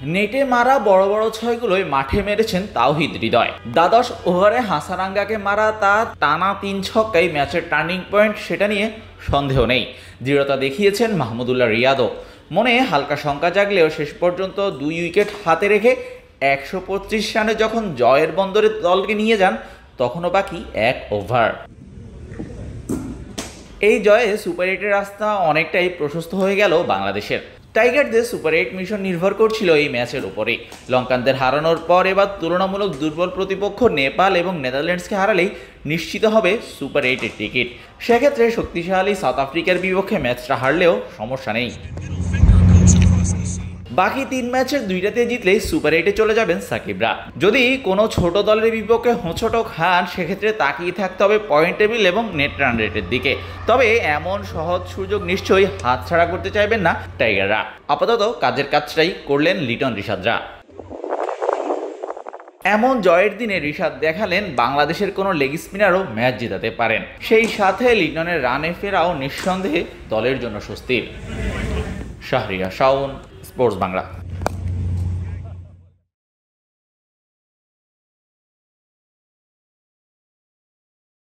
নেটে মারা বড় বড় ছয়গুলোই মাঠে মেরেছেন তাওহিদ হৃদয়। দ্বাদশ ওভারে হাসারাঙ্গাকে মারা তার টানা 3 ছক্কাই ম্যাচের টার্নিং পয়েন্ট, সেটা নিয়ে সন্দেহ নেই। দৃঢ়তা দেখিয়েছেন মাহমুদুল্লাহ রিয়াদও। মনে হালকা শঙ্কা জাগলেও শেষ পর্যন্ত 2 উইকেট হাতে রেখে 125 রানে যখন জয়ের বন্দরে দলকে নিয়ে যান, তখনও বাকি 1 ওভার। এই জয়ে সুপার 8-এর রাস্তা অনেকটাই প্রশস্ত হয়ে গেল বাংলাদেশের। টাইগারদের সুপার 8 মিশন নির্ভর করছিল এই ম্যাচের উপরে। লঙ্কানদের হারানোর পর এবার তুলনামূলক দুর্বল প্রতিপক্ষ নেপাল এবং নেদারল্যান্ডসকে হারালেই নিশ্চিত হবে সুপার 8-এর টিকিট। সেক্ষেত্রে শক্তিশালী সাউথ আফ্রিকার বিপক্ষে ম্যাচটা হারলেও সমস্যা নেই। বাকি 3 ম্যাচের 2টাতে জিতলেই সুপার 8-এ চলে যাবেন সাকিবরা। যদি কোনো ছোট দলের বিপক্ষে হোঁচট খান, সেক্ষেত্রে তাকিয়ে থাকতে হবে পয়েন্ট টেবিল এবং নেট রান রেটের দিকে। তবে এমন সহজ সুযোগ নিশ্চয়ই হাতছাড়া করতে চাইবেন না টাইগাররা। আপাতত কাজের কাজটাই করলেন লিটন ঋষাদরা। এমন জয়ের দিনে ঋষাদ দেখালেন বাংলাদেশের কোনো লেগ স্পিনারও ম্যাচ জেতাতে পারেন। সেই সাথে লিটনের রানে ফেরাও নিঃসন্দেহে দলের জন্য স্বস্তির। শাহরিয়ার শাওন, স্পোর্টস বাংলা।